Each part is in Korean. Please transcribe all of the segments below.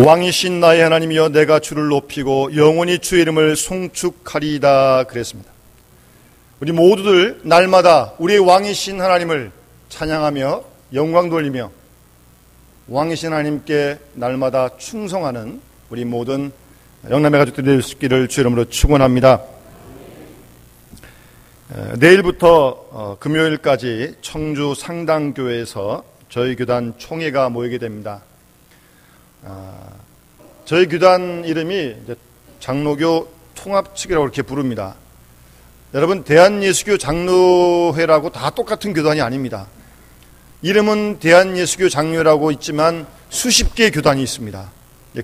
왕이신 나의 하나님이여 내가 주를 높이고 영원히 주의 이름을 송축하리이다 그랬습니다. 우리 모두들 날마다 우리의 왕이신 하나님을 찬양하며 영광 돌리며 왕이신 하나님께 날마다 충성하는 우리 모든 영남의 가족들이 될 수 있기를 주 이름으로 축원합니다. 내일부터 금요일까지 청주 상당교회에서 저희 교단 총회가 모이게 됩니다. 저희 교단 이름이 장로교 통합측이라고 이렇게 부릅니다. 여러분, 대한예수교 장로회라고 다 똑같은 교단이 아닙니다. 이름은 대한예수교 장로회라고 있지만 수십 개의 교단이 있습니다.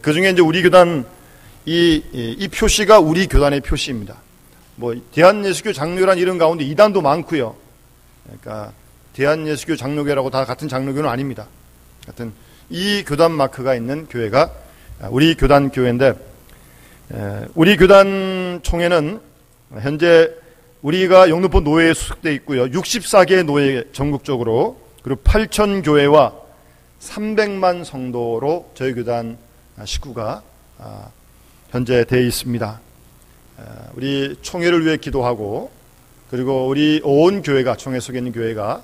그 중에 이제 우리 교단 이 표시가 우리 교단의 표시입니다. 대한예수교 장로회라는 이름 가운데 이단도 많고요. 그러니까 대한예수교 장로교라고 다 같은 장로교는 아닙니다. 하여튼 이 교단 마크가 있는 교회가 우리 교단 교회인데, 우리 교단 총회는 현재 우리가 영등포 노회에 소속되어 있고요. 64개의 노회 전국적으로, 그리고 8,000 교회와 300만 성도로 저희 교단 식구가 현재 되어 있습니다. 우리 총회를 위해 기도하고, 그리고 우리 온 교회가, 총회 속에 있는 교회가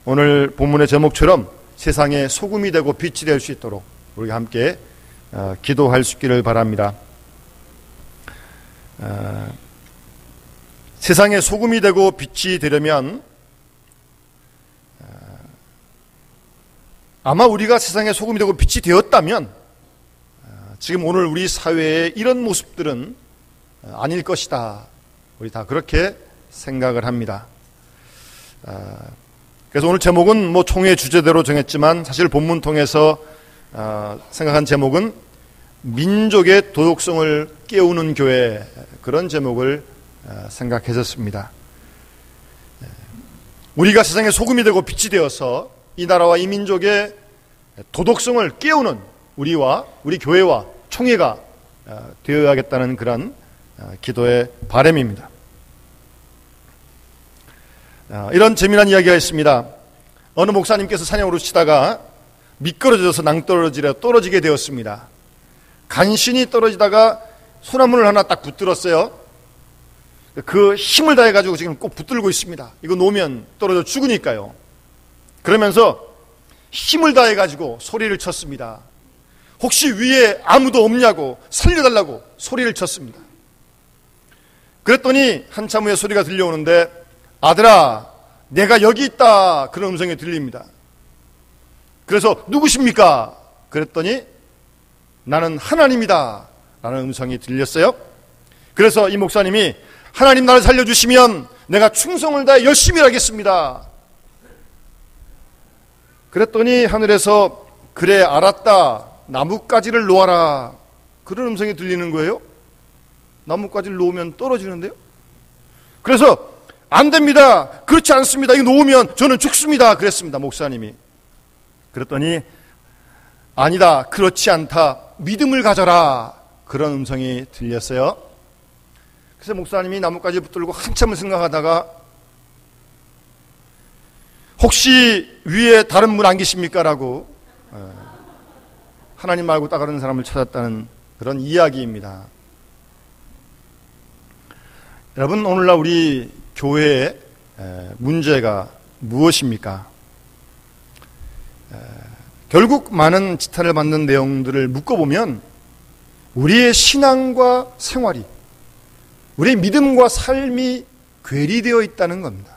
오늘 본문의 제목처럼 세상에 소금이 되고 빛이 될 수 있도록 우리가 함께 기도할 수 있기를 바랍니다. 세상에 소금이 되고 빛이 되려면 아마 우리가 세상에 소금이 되고 빛이 되었다면 지금 오늘 우리 사회의 이런 모습들은 아닐 것이다. 우리 다 그렇게 생각을 합니다. 그래서 오늘 제목은 총회 주제대로 정했지만 사실 본문 통해서 생각한 제목은 민족의 도덕성을 깨우는 교회, 그런 제목을 생각했었습니다. 우리가 세상에 소금이 되고 빛이 되어서 이 나라와 이 민족의 도덕성을 깨우는 우리와 우리 교회와 총회가 되어야겠다는 그런 기도의 바람입니다. 이런 재미난 이야기가 있습니다. 어느 목사님께서 사냥을 오르시다가 미끄러져서 낭떠러지려 떨어지게 되었습니다. 간신히 떨어지다가 소나무를 하나 딱 붙들었어요. 그 힘을 다해가지고 지금 꼭 붙들고 있습니다. 이거 놓으면 떨어져 죽으니까요. 그러면서 힘을 다해가지고 소리를 쳤습니다. 혹시 위에 아무도 없냐고, 살려달라고 소리를 쳤습니다. 그랬더니 한참 후에 소리가 들려오는데, 아들아, 내가 여기 있다, 그런 음성이 들립니다. 그래서 누구십니까? 그랬더니 나는 하나님이다 라는 음성이 들렸어요. 그래서 이 목사님이 하나님 나를 살려주시면 내가 충성을 다해 열심히 하겠습니다. 그랬더니 하늘에서 그래 알았다, 나뭇가지를 놓아라, 그런 음성이 들리는 거예요. 나뭇가지를 놓으면 떨어지는데요. 그래서 안 됩니다, 그렇지 않습니다, 이거 놓으면 저는 죽습니다, 그랬습니다, 목사님이. 그랬더니 아니다, 그렇지 않다, 믿음을 가져라, 그런 음성이 들렸어요. 그래서 목사님이 나뭇가지 붙들고 한참을 생각하다가 혹시 위에 다른 분 안 계십니까? 라고 하나님 말고 다른 사람을 찾았다는 그런 이야기입니다. 여러분, 오늘날 우리 교회의 문제가 무엇입니까? 결국 많은 지탄을 받는 내용들을 묶어보면 우리의 신앙과 생활이, 우리의 믿음과 삶이 괴리되어 있다는 겁니다.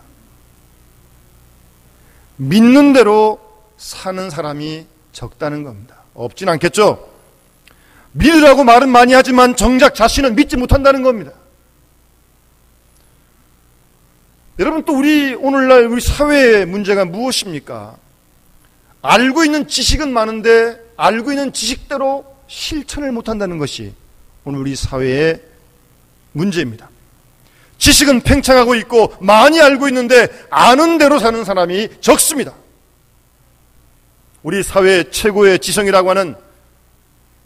믿는 대로 사는 사람이 적다는 겁니다. 없진 않겠죠? 믿으라고 말은 많이 하지만 정작 자신은 믿지 못한다는 겁니다. 여러분, 또 오늘날 우리 사회의 문제가 무엇입니까? 알고 있는 지식은 많은데 알고 있는 지식대로 실천을 못한다는 것이 오늘 우리 사회의 문제입니다. 지식은 팽창하고 있고 많이 알고 있는데 아는 대로 사는 사람이 적습니다. 우리 사회의 최고의 지성이라고 하는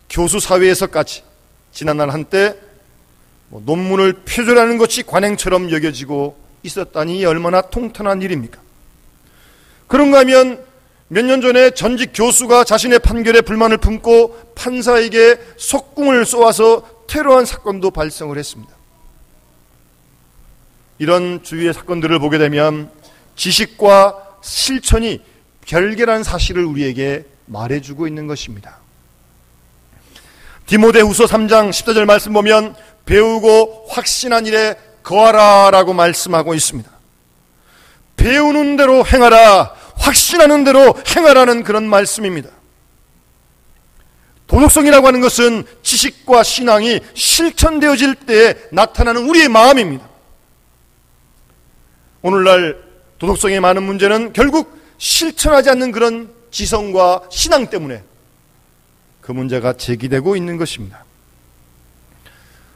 교수 사회에서까지 지난날 한때 논문을 표절하는 것이 관행처럼 여겨지고 있었다니 얼마나 통탄한 일입니까? 그런가 하면 몇 년 전에 전직 교수가 자신의 판결에 불만을 품고 판사에게 속궁을 쏘아서 테러한 사건도 발생을 했습니다. 이런 주위의 사건들을 보게 되면 지식과 실천이 별개라는 사실을 우리에게 말해주고 있는 것입니다. 디모데후서 3장 14절 말씀 보면 배우고 확신한 일에 거하라 라고 말씀하고 있습니다. 배우는 대로 행하라, 확신하는 대로 행하라는 그런 말씀입니다. 도덕성이라고 하는 것은 지식과 신앙이 실천되어질 때에 나타나는 우리의 마음입니다. 오늘날 도덕성의 많은 문제는 결국 실천하지 않는 그런 지성과 신앙 때문에 그 문제가 제기되고 있는 것입니다.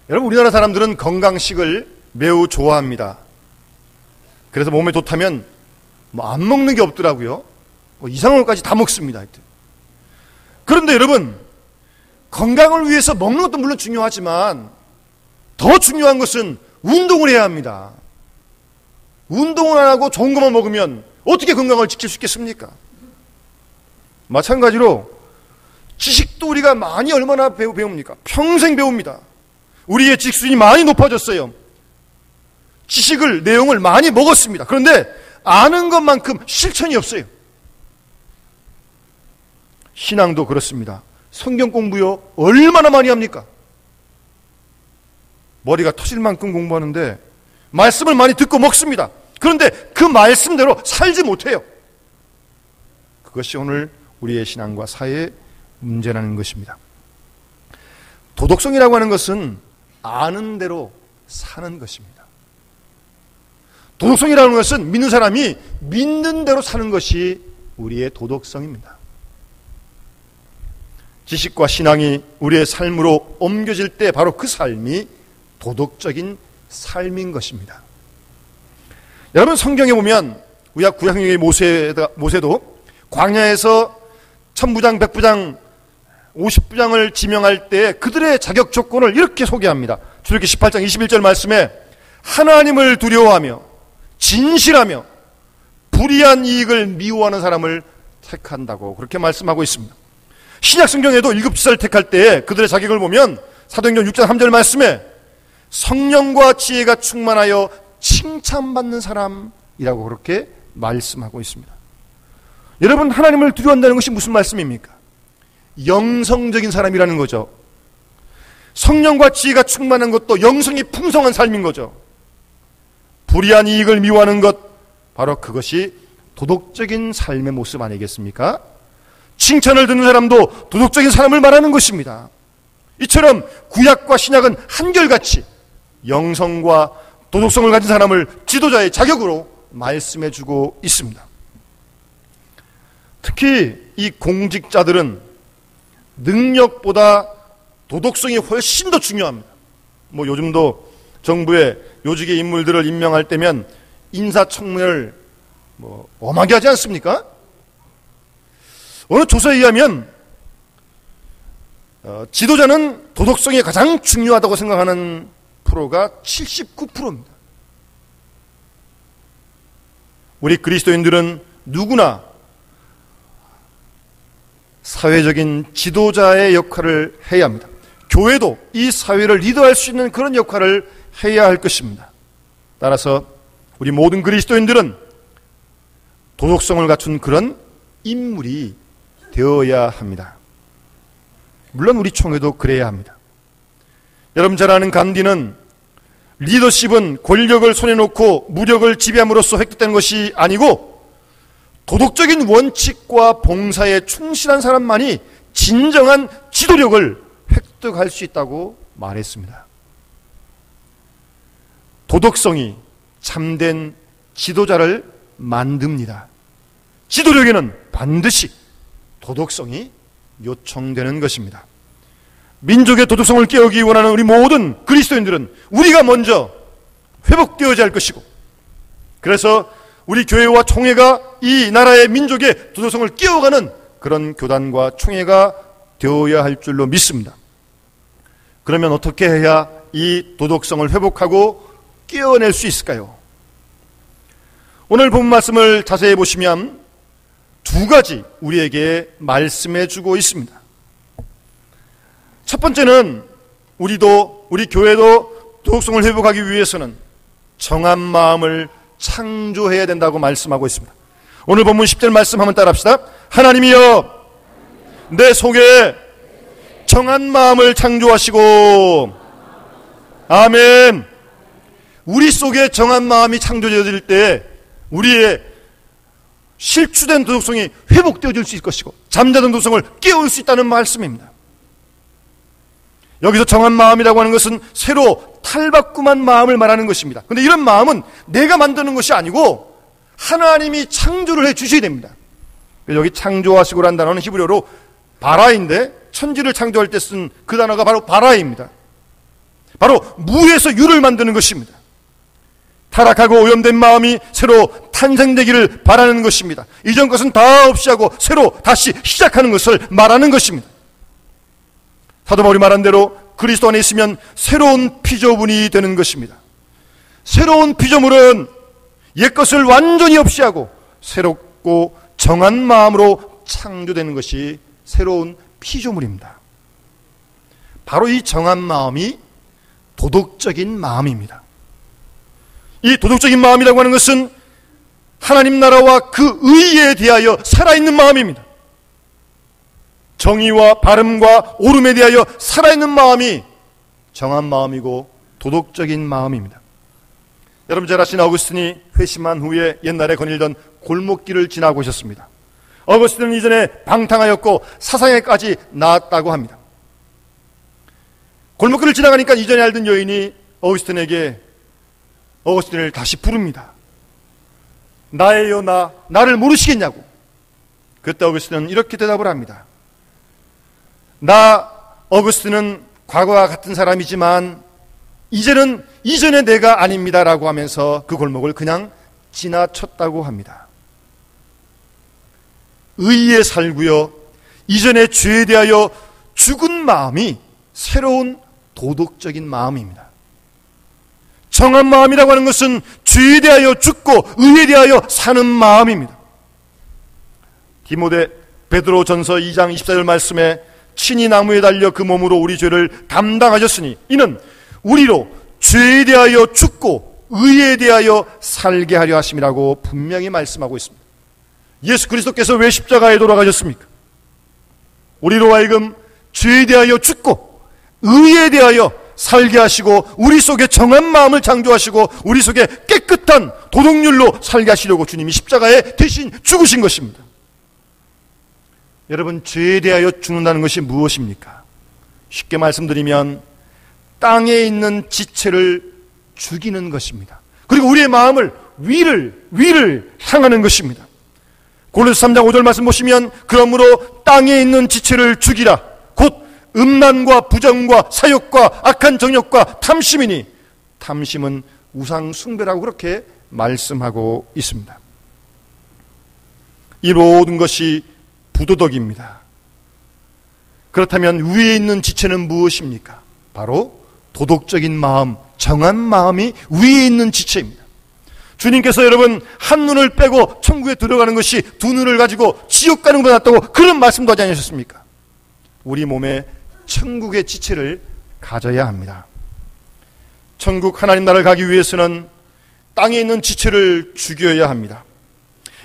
여러분, 우리나라 사람들은 건강식을 매우 좋아합니다. 그래서 몸에 좋다면 안 먹는 게 없더라고요. 이상한 것까지 다 먹습니다. 하여튼. 그런데 여러분, 건강을 위해서 먹는 것도 물론 중요하지만 더 중요한 것은 운동을 해야 합니다. 운동을 안 하고 좋은 것만 먹으면 어떻게 건강을 지킬 수 있겠습니까? 마찬가지로 지식도 우리가 많이 얼마나 배웁니까? 평생 배웁니다. 우리의 지식 수준이 많이 높아졌어요. 지식을, 내용을 많이 먹었습니다. 그런데 아는 것만큼 실천이 없어요. 신앙도 그렇습니다. 성경 공부요, 얼마나 많이 합니까? 머리가 터질 만큼 공부하는데 말씀을 많이 듣고 먹습니다. 그런데 그 말씀대로 살지 못해요. 그것이 오늘 우리의 신앙과 사회의 문제라는 것입니다. 도덕성이라고 하는 것은 아는 대로 사는 것입니다. 도덕성이라는 것은 믿는 사람이 믿는 대로 사는 것이 우리의 도덕성입니다. 지식과 신앙이 우리의 삶으로 옮겨질 때 바로 그 삶이 도덕적인 삶인 것입니다. 여러분, 성경에 보면 구약 구약성경의 모세도 광야에서 천부장, 백부장, 50부장을 지명할 때 그들의 자격 조건을 이렇게 소개합니다. 출애굽기 18장 21절 말씀에 하나님을 두려워하며 진실하며 불의한 이익을 미워하는 사람을 택한다고 그렇게 말씀하고 있습니다. 신약 성경에도 일곱 지사를 택할 때 그들의 자격을 보면 사도행전 6장 3절 말씀에 성령과 지혜가 충만하여 칭찬받는 사람이라고 그렇게 말씀하고 있습니다. 여러분, 하나님을 두려워한다는 것이 무슨 말씀입니까? 영성적인 사람이라는 거죠. 성령과 지혜가 충만한 것도 영성이 풍성한 삶인 거죠. 불의한 이익을 미워하는 것, 바로 그것이 도덕적인 삶의 모습 아니겠습니까? 칭찬을 듣는 사람도 도덕적인 사람을 말하는 것입니다. 이처럼 구약과 신약은 한결같이 영성과 도덕성을 가진 사람을 지도자의 자격으로 말씀해주고 있습니다. 특히 이 공직자들은 능력보다 도덕성이 훨씬 더 중요합니다. 요즘도 정부의 요직의 인물들을 임명할 때면 인사청문회를 엄하게 하지 않습니까? 어느 조사에 의하면 지도자는 도덕성이 가장 중요하다고 생각하는 프로가 79%입니다. 우리 그리스도인들은 누구나 사회적인 지도자의 역할을 해야 합니다. 교회도 이 사회를 리더할 수 있는 그런 역할을 해야 할 것입니다. 따라서 우리 모든 그리스도인들은 도덕성을 갖춘 그런 인물이 되어야 합니다. 물론 우리 총회도 그래야 합니다. 여러분 잘 아는 간디는 리더십은 권력을 손에 놓고 무력을 지배함으로써 획득되는 것이 아니고 도덕적인 원칙과 봉사에 충실한 사람만이 진정한 지도력을 획득할 수 있다고 말했습니다. 도덕성이 참된 지도자를 만듭니다. 지도력에는 반드시 도덕성이 요청되는 것입니다. 민족의 도덕성을 깨우기 원하는 우리 모든 그리스도인들은 우리가 먼저 회복되어야 할 것이고, 그래서 우리 교회와 총회가 이 나라의 민족의 도덕성을 깨워가는 그런 교단과 총회가 되어야 할 줄로 믿습니다. 그러면 어떻게 해야 이 도덕성을 회복하고 깨어낼 수 있을까요? 오늘 본 말씀을 자세히 보시면 두 가지 우리에게 말씀해 주고 있습니다. 첫 번째는 우리 교회도 도덕성을 회복하기 위해서는 정한 마음을 창조해야 된다고 말씀하고 있습니다. 오늘 본문 10절 말씀 한번 따라합시다. 하나님이여 내 속에 정한 마음을 창조하시고, 아멘. 우리 속에 정한 마음이 창조되어질 때 우리의 실추된 도덕성이 회복되어질 수 있을 것이고 잠자던 도덕성을 깨울 수 있다는 말씀입니다. 여기서 정한 마음이라고 하는 것은 새로 탈바꿈한 마음을 말하는 것입니다. 그런데 이런 마음은 내가 만드는 것이 아니고 하나님이 창조를 해 주셔야 됩니다. 여기 창조하시고라는 단어는 히브리어로 바라인데, 천지를 창조할 때 쓴 그 단어가 바로 바라입니다. 바로 무에서 유를 만드는 것입니다. 타락하고 오염된 마음이 새로 탄생되기를 바라는 것입니다. 이전 것은 다 없이 하고 새로 다시 시작하는 것을 말하는 것입니다. 사도 바울이 말한 대로 그리스도 안에 있으면 새로운 피조물이 되는 것입니다. 새로운 피조물은 옛것을 완전히 없이 하고 새롭고 정한 마음으로 창조되는 것이 새로운 피조물입니다. 바로 이 정한 마음이 도덕적인 마음입니다. 이 도덕적인 마음이라고 하는 것은 하나님 나라와 그 의에 대하여 살아있는 마음입니다. 정의와 바름과 옳음에 대하여 살아있는 마음이 정한 마음이고 도덕적인 마음입니다. 여러분 잘 아시는 어거스틴이 회심한 후에 옛날에 거닐던 골목길을 지나고 오셨습니다. 어거스틴은 이전에 방탕하였고 사상에까지 나았다고 합니다. 골목길을 지나가니까 이전에 알던 여인이 어거스틴을 다시 부릅니다. 나예요, 나를 모르시겠냐고. 그때 어거스틴은 이렇게 대답을 합니다. 어거스틴은 과거와 같은 사람이지만 이제는 이전의 내가 아닙니다라고 하면서 그 골목을 그냥 지나쳤다고 합니다. 의에 살고요, 이전의 죄에 대하여 죽은 마음이 새로운 도덕적인 마음입니다. 정한 마음이라고 하는 것은 죄에 대하여 죽고 의에 대하여 사는 마음입니다. 디모데 베드로전서 2장 24절 말씀에 친히 나무에 달려 그 몸으로 우리 죄를 담당하셨으니 이는 우리로 죄에 대하여 죽고 의에 대하여 살게 하려 하심이라고 분명히 말씀하고 있습니다. 예수 그리스도께서 왜 십자가에 돌아가셨습니까? 우리로 하여금 죄에 대하여 죽고 의에 대하여 살게 하시고 우리 속에 정한 마음을 창조하시고 우리 속에 깨끗한 도덕률로 살게 하시려고 주님이 십자가에 대신 죽으신 것입니다. 여러분, 죄에 대하여 죽는다는 것이 무엇입니까? 쉽게 말씀드리면 땅에 있는 지체를 죽이는 것입니다. 그리고 우리의 마음을 위를 향하는 것입니다. 골로새 3장 5절 말씀 보시면 그러므로 땅에 있는 지체를 죽이라. 곧 음란과 부정과 사욕과 악한 정욕과 탐심이니 탐심은 우상 숭배라고 그렇게 말씀하고 있습니다. 이 모든 것이 부도덕입니다. 그렇다면 위에 있는 지체는 무엇입니까? 바로 도덕적인 마음, 정한 마음이 위에 있는 지체입니다. 주님께서 여러분 한눈을 빼고 천국에 들어가는 것이 두 눈을 가지고 지옥 가는 것보다 낫다고 그런 말씀도 하지 않으셨습니까? 우리 몸에 천국의 지체를 가져야 합니다. 천국 하나님 나라를 가기 위해서는 땅에 있는 지체를 죽여야 합니다.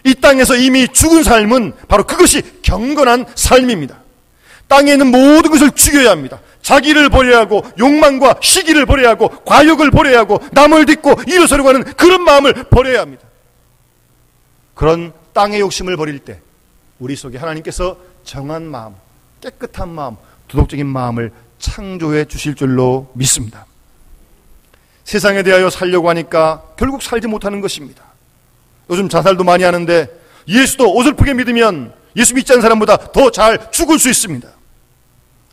이 땅에서 이미 죽은 삶은 바로 그것이 경건한 삶입니다. 땅에 있는 모든 것을 죽여야 합니다. 자기를 버려야 하고 욕망과 시기를 버려야 하고 과욕을 버려야 하고 남을 딛고 일어서려고 하는 그런 마음을 버려야 합니다. 그런 땅의 욕심을 버릴 때 우리 속에 하나님께서 정한 마음, 깨끗한 마음, 도덕적인 마음을 창조해 주실 줄로 믿습니다. 세상에 대하여 살려고 하니까 결국 살지 못하는 것입니다. 요즘 자살도 많이 하는데 예수도 어설프게 믿으면 예수 믿지 않는 사람보다 더 잘 죽을 수 있습니다.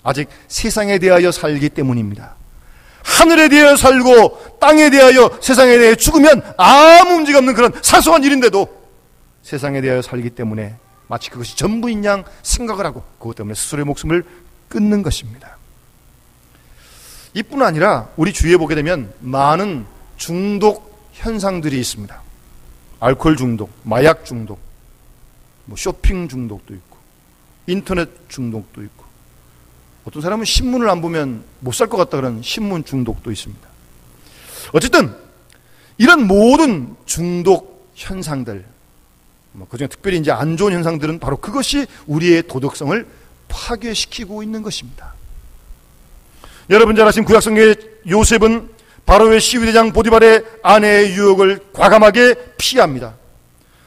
아직 세상에 대하여 살기 때문입니다. 하늘에 대하여 살고 땅에 대하여 세상에 대하여 죽으면 아무 문제가 없는 그런 사소한 일인데도 세상에 대하여 살기 때문에 마치 그것이 전부인 양 생각을 하고 그것 때문에 스스로의 목숨을 끊는 것입니다. 이뿐 아니라 우리 주위에 보게 되면 많은 중독 현상들이 있습니다. 알코올 중독, 마약 중독, 뭐 쇼핑 중독도 있고 인터넷 중독도 있고 어떤 사람은 신문을 안 보면 못 살 것 같다 그런 신문 중독도 있습니다. 어쨌든 이런 모든 중독 현상들, 그중에 특별히 이제 안 좋은 현상들은 바로 그것이 우리의 도덕성을 파괴시키고 있는 것입니다. 여러분 잘 아신 구약성경의 요셉은 바로의 시위대장 보디발의 아내의 유혹을 과감하게 피합니다.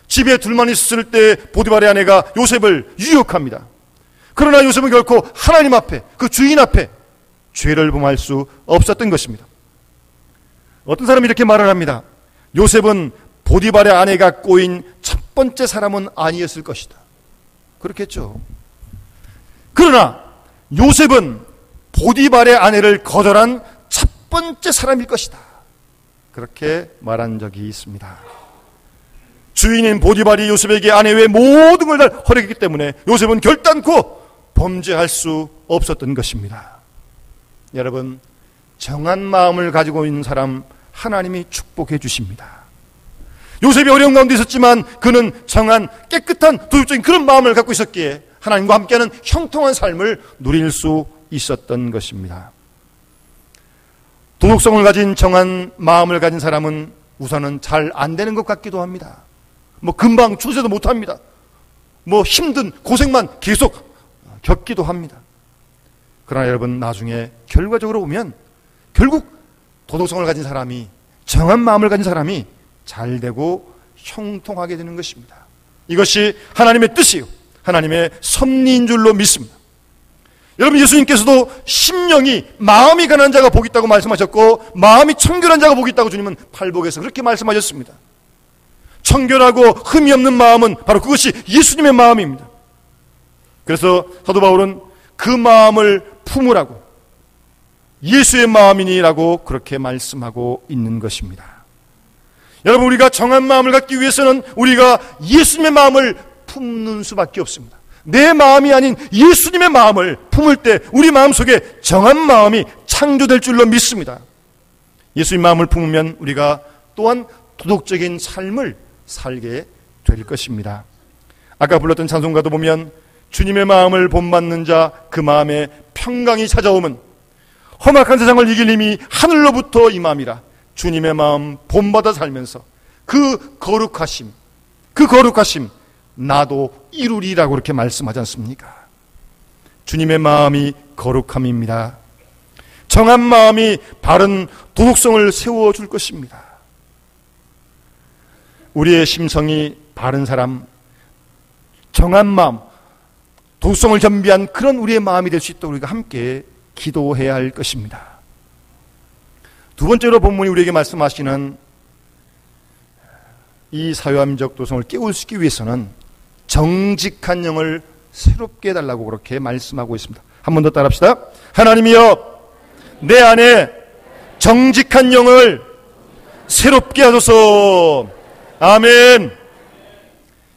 집에 둘만 있었을 때 보디발의 아내가 요셉을 유혹합니다. 그러나 요셉은 결코 하나님 앞에, 그 주인 앞에 죄를 범할 수 없었던 것입니다. 어떤 사람이 이렇게 말을 합니다. 요셉은 보디발의 아내가 꼬인 첫 번째 사람은 아니었을 것이다. 그렇겠죠. 그러나 요셉은 보디발의 아내를 거절한 첫 번째 사람일 것이다. 그렇게 말한 적이 있습니다. 주인인 보디발이 요셉에게 아내 외 모든 걸 다 허락했기 때문에 요셉은 결단코 범죄할 수 없었던 것입니다. 여러분, 정한 마음을 가지고 있는 사람 하나님이 축복해 주십니다. 요셉이 어려운 가운데 있었지만 그는 정한 깨끗한 도덕적인 그런 마음을 갖고 있었기에 하나님과 함께하는 형통한 삶을 누릴 수 있었던 것입니다. 도덕성을 가진 정한 마음을 가진 사람은 우선은 잘 안 되는 것 같기도 합니다. 금방 추세도 못합니다. 힘든 고생만 계속 겪기도 합니다. 그러나 여러분, 나중에 결과적으로 보면 결국 도덕성을 가진 사람이, 정한 마음을 가진 사람이 잘 되고 형통하게 되는 것입니다. 이것이 하나님의 뜻이요, 하나님의 섭리인 줄로 믿습니다. 여러분, 예수님께서도 심령이, 마음이 가난한 자가 복이 있다고 말씀하셨고 마음이 청결한 자가 복이 있다고 주님은 팔복에서 그렇게 말씀하셨습니다. 청결하고 흠이 없는 마음은 바로 그것이 예수님의 마음입니다. 그래서 사도 바울은 그 마음을 품으라고, 예수의 마음이니라고 그렇게 말씀하고 있는 것입니다. 여러분, 우리가 정한 마음을 갖기 위해서는 우리가 예수님의 마음을 품는 수밖에 없습니다. 내 마음이 아닌 예수님의 마음을 품을 때 우리 마음속에 정한 마음이 창조될 줄로 믿습니다. 예수님의 마음을 품으면 우리가 또한 도덕적인 삶을 살게 될 것입니다. 아까 불렀던 찬송가도 보면 주님의 마음을 본받는 자 그 마음에 평강이 찾아오면 험악한 세상을 이길 힘이 하늘로부터 임함이라. 주님의 마음 본받아 살면서 그 거룩하심 나도 이루리라고 그렇게 말씀하지 않습니까? 주님의 마음이 거룩함입니다. 정한 마음이 바른 도덕성을 세워줄 것입니다. 우리의 심성이 바른 사람, 정한 마음, 도덕성을 겸비한 그런 우리의 마음이 될 수 있도록 우리가 함께 기도해야 할 것입니다. 두 번째로 본문이 우리에게 말씀하시는 이 사회와 민족 도성을 깨우치기 위해서는 정직한 영을 새롭게 해달라고 그렇게 말씀하고 있습니다. 한 번 더 따라합시다. 하나님이여, 내 안에 정직한 영을 새롭게 하소서. 아멘.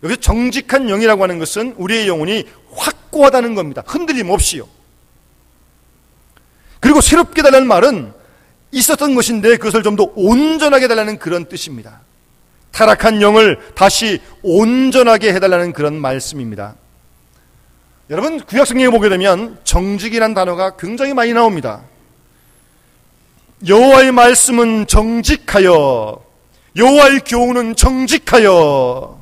여기서 정직한 영이라고 하는 것은 우리의 영혼이 확고하다는 겁니다. 흔들림 없이요. 그리고 새롭게 해달라는 말은 있었던 것인데 그것을 좀 더 온전하게 해달라는 그런 뜻입니다. 타락한 영을 다시 온전하게 해달라는 그런 말씀입니다. 여러분, 구약성경에 보게 되면 정직이라는 단어가 굉장히 많이 나옵니다. 여호와의 말씀은 정직하여, 여호와의 교훈은 정직하여,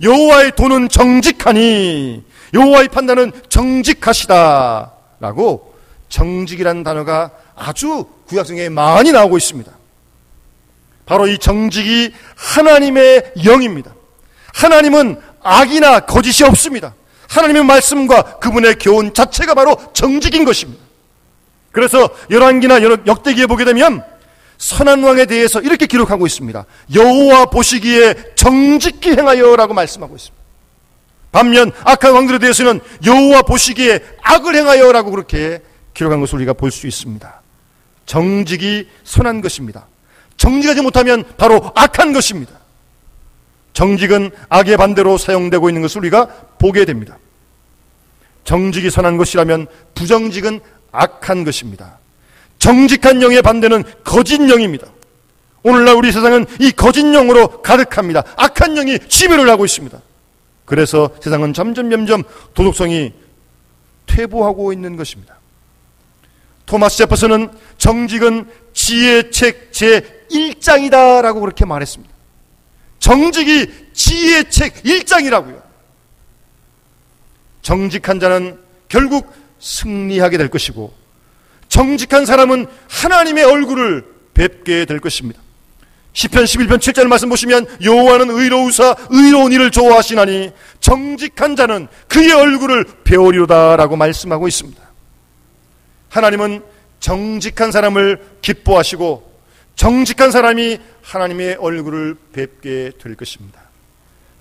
여호와의 도는 정직하니, 여호와의 판단은 정직하시다 라고 정직이라는 단어가 아주 구약성경에 많이 나오고 있습니다. 바로 이 정직이 하나님의 영입니다. 하나님은 악이나 거짓이 없습니다. 하나님의 말씀과 그분의 교훈 자체가 바로 정직인 것입니다. 그래서 열왕기나 역대기에 보게 되면 선한 왕에 대해서 이렇게 기록하고 있습니다. 여호와 보시기에 정직히 행하여라고 말씀하고 있습니다. 반면 악한 왕들에 대해서는 여호와 보시기에 악을 행하여라고 그렇게 기록한 것을 우리가 볼 수 있습니다. 정직이 선한 것입니다. 정직하지 못하면 바로 악한 것입니다. 정직은 악의 반대로 사용되고 있는 것을 우리가 보게 됩니다. 정직이 선한 것이라면 부정직은 악한 것입니다. 정직한 영의 반대는 거짓 영입니다. 오늘날 우리 세상은 이 거짓 영으로 가득합니다. 악한 영이 지배를 하고 있습니다. 그래서 세상은 점점 도덕성이 퇴보하고 있는 것입니다. 토마스 제퍼슨은 정직은 지혜의 책 제1장이다 라고 그렇게 말했습니다. 정직이 지혜의 책 1장이라고요. 정직한 자는 결국 승리하게 될 것이고, 정직한 사람은 하나님의 얼굴을 뵙게 될 것입니다. 시편 11편 7절 말씀 보시면 여호와는 의로우사 의로운 일을 좋아하시나니 정직한 자는 그의 얼굴을 배우리로다 라고 말씀하고 있습니다. 하나님은 정직한 사람을 기뻐하시고 정직한 사람이 하나님의 얼굴을 뵙게 될 것입니다.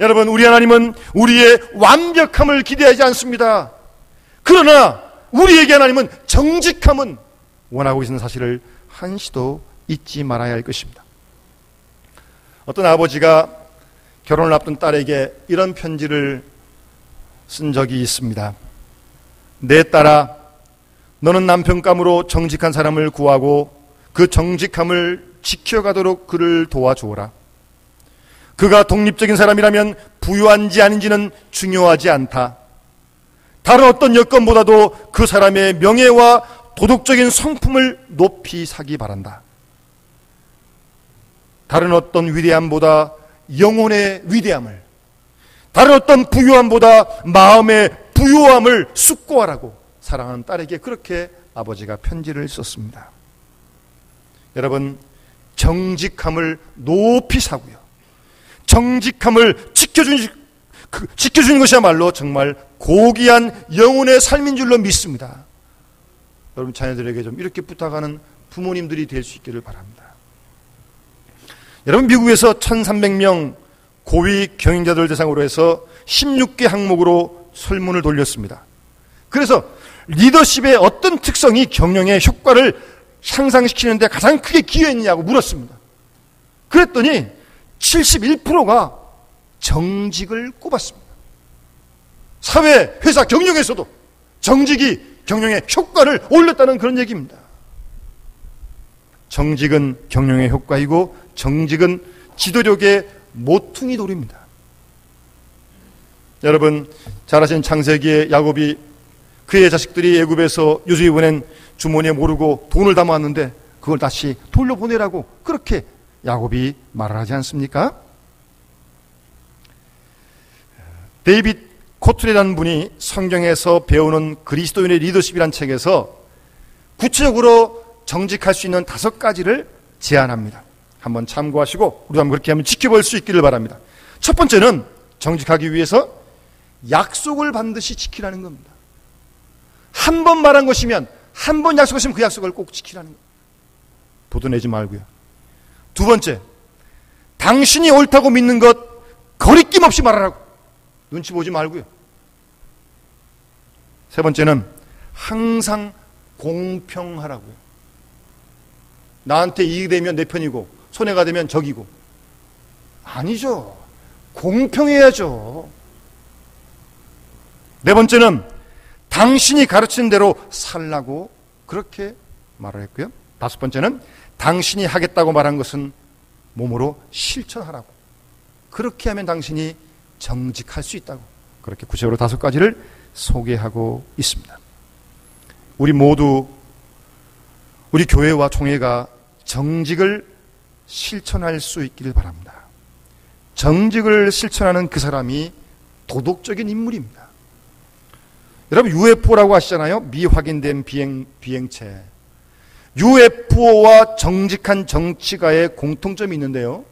여러분, 우리 하나님은 우리의 완벽함을 기대하지 않습니다. 그러나 우리에게 하나님은 정직함은 원하고 계시는 사실을 한시도 잊지 말아야 할 것입니다. 어떤 아버지가 결혼을 앞둔 딸에게 이런 편지를 쓴 적이 있습니다. 내 딸아, 너는 남편감으로 정직한 사람을 구하고 그 정직함을 지켜가도록 그를 도와주어라. 그가 독립적인 사람이라면 부유한지 아닌지는 중요하지 않다. 다른 어떤 여건보다도 그 사람의 명예와 도덕적인 성품을 높이 사기 바란다. 다른 어떤 위대함보다 영혼의 위대함을, 다른 어떤 부유함보다 마음의 부유함을 숙고하라고 사랑하는 딸에게 그렇게 아버지가 편지를 썼습니다. 여러분, 정직함을 높이 사고요, 정직함을 지켜주는 것이야말로 정말 고귀한 영혼의 삶인 줄로 믿습니다. 여러분, 자녀들에게 좀 이렇게 부탁하는 부모님들이 될 수 있기를 바랍니다. 여러분, 미국에서 1300명 고위 경영자들 대상으로 해서 16개 항목으로 설문을 돌렸습니다. 그래서 리더십의 어떤 특성이 경영의 효과를 향상시키는 데 가장 크게 기여했냐고 물었습니다. 그랬더니 71%가 정직을 꼽았습니다. 사회, 회사, 경영에서도 정직이 경영의 효과를 올렸다는 그런 얘기입니다. 정직은 경영의 효과이고 정직은 지도력의 모퉁이 돌입니다. 여러분, 잘 아시는 창세기의 야곱이 그의 자식들이 애굽에서 요셉이 보낸 주머니에 모르고 돈을 담아왔는데 그걸 다시 돌려보내라고 그렇게 야곱이 말을 하지 않습니까? 데이빗 코트레라는 분이 성경에서 배우는 그리스도인의 리더십이라는 책에서 구체적으로 정직할 수 있는 5가지를 제안합니다. 한번 참고하시고 우리도 한번 그렇게 한번 지켜볼 수 있기를 바랍니다. 첫 번째는 정직하기 위해서 약속을 반드시 지키라는 겁니다. 한 번 말한 것이면, 한 번 약속했으면 그 약속을 꼭 지키라는 겁니다. 보도내지 말고요. 두 번째, 당신이 옳다고 믿는 것 거리낌 없이 말하라고, 눈치 보지 말고요. 세 번째는 항상 공평하라고요. 나한테 이익이 되면 내 편이고 손해가 되면 적이고, 아니죠. 공평해야죠. 네 번째는 당신이 가르치는 대로 살라고 그렇게 말을 했고요. 다섯 번째는 당신이 하겠다고 말한 것은 몸으로 실천하라고, 그렇게 하면 당신이 정직할 수 있다고, 그렇게 구체적으로 5가지를 소개하고 있습니다. 우리 모두, 우리 교회와 총회가 정직을 실천할 수 있기를 바랍니다. 정직을 실천하는 그 사람이 도덕적인 인물입니다. 여러분, UFO라고 하시잖아요. 미확인된 비행체. UFO와 정직한 정치가의 공통점이 있는데요,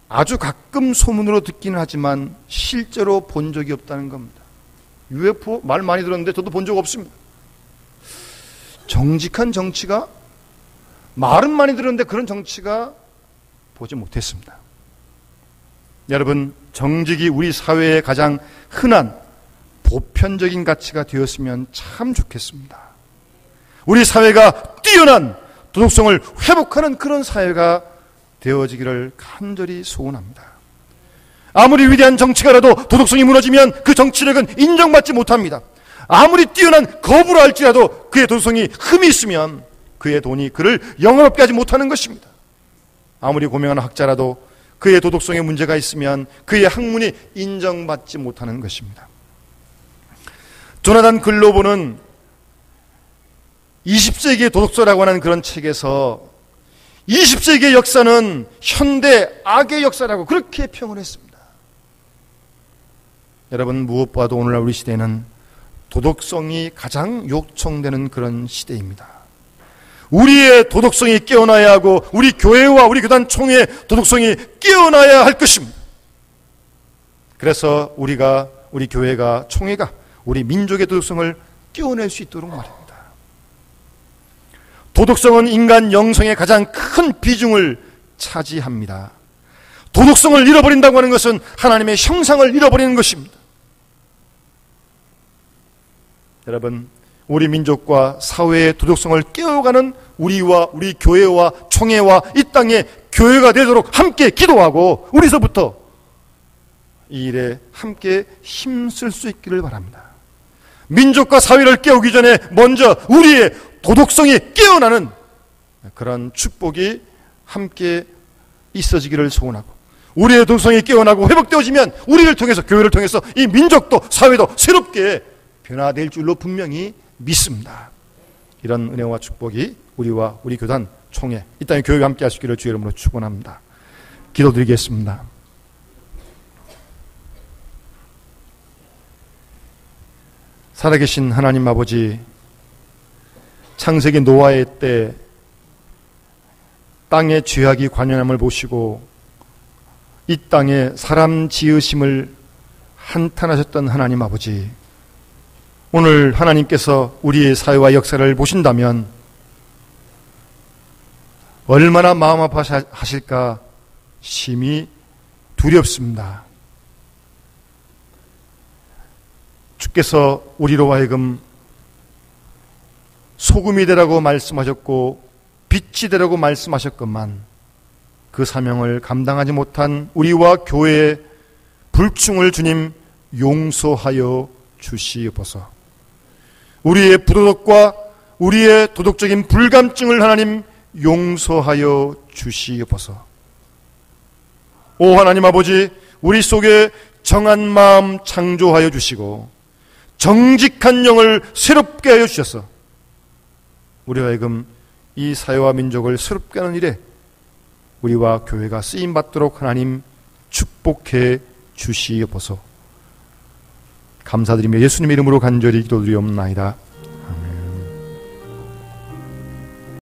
아주 가끔 소문으로 듣기는 하지만 실제로 본 적이 없다는 겁니다. UFO 말 많이 들었는데 저도 본 적 없습니다. 정직한 정치가, 말은 많이 들었는데 그런 정치가 보지 못했습니다. 여러분, 정직이 우리 사회의 가장 흔한 보편적인 가치가 되었으면 참 좋겠습니다. 우리 사회가 뛰어난 도덕성을 회복하는 그런 사회가 되어지기를 간절히 소원합니다. 아무리 위대한 정치가라도 도덕성이 무너지면 그 정치력은 인정받지 못합니다. 아무리 뛰어난 거부를 할지라도 그의 도덕성이 흠이 있으면 그의 돈이 그를 영원롭게 하지 못하는 것입니다. 아무리 고명한 학자라도 그의 도덕성에 문제가 있으면 그의 학문이 인정받지 못하는 것입니다. 조나단 글로보는 20세기의 도덕서라고 하는 그런 책에서 20세기의 역사는 현대 악의 역사라고 그렇게 평을 했습니다. 여러분, 무엇보다도 오늘날 우리 시대는 도덕성이 가장 요청되는 그런 시대입니다. 우리의 도덕성이 깨어나야 하고 우리 교회와 우리 교단 총회의 도덕성이 깨어나야 할 것입니다. 그래서 우리 교회가, 총회가 우리 민족의 도덕성을 깨어낼 수 있도록 말입니다. 도덕성은 인간 영성의 가장 큰 비중을 차지합니다. 도덕성을 잃어버린다고 하는 것은 하나님의 형상을 잃어버리는 것입니다. 여러분, 우리 민족과 사회의 도덕성을 깨워가는 우리와 우리 교회와 총회와 이 땅의 교회가 되도록 함께 기도하고 우리서부터 이 일에 함께 힘쓸 수 있기를 바랍니다. 민족과 사회를 깨우기 전에 먼저 우리의 도덕성이 깨어나는 그런 축복이 함께 있어지기를 소원하고, 우리의 도덕성이 깨어나고 회복되어지면 우리를 통해서, 교회를 통해서 이 민족도 사회도 새롭게 변화될 줄로 분명히 믿습니다. 이런 은혜와 축복이 우리와 우리 교단 총회, 이 땅의 교회가 함께 하시기를 주의 이름으로 축원합니다. 기도드리겠습니다. 살아계신 하나님 아버지, 창세기 노아의 때 땅의 죄악이 관연함을 보시고 이 땅에 사람 지으심을 한탄하셨던 하나님 아버지, 오늘 하나님께서 우리의 사회와 역사를 보신다면 얼마나 마음 아파하실까 심히 두렵습니다. 주께서 우리로 하여금 소금이 되라고 말씀하셨고 빛이 되라고 말씀하셨건만 그 사명을 감당하지 못한 우리와 교회의 불충을 주님 용서하여 주시옵소서. 우리의 부도덕과 우리의 도덕적인 불감증을 하나님 용서하여 주시옵소서. 오 하나님 아버지, 우리 속에 정한 마음 창조하여 주시고 정직한 영을 새롭게 하여 주셔서 우리와 하여금 이 사회와 민족을 새롭게 하는 일에 우리와 교회가 쓰임받도록 하나님 축복해 주시옵소서. 감사드리며 예수님의 이름으로 간절히 기도드리옵나이다.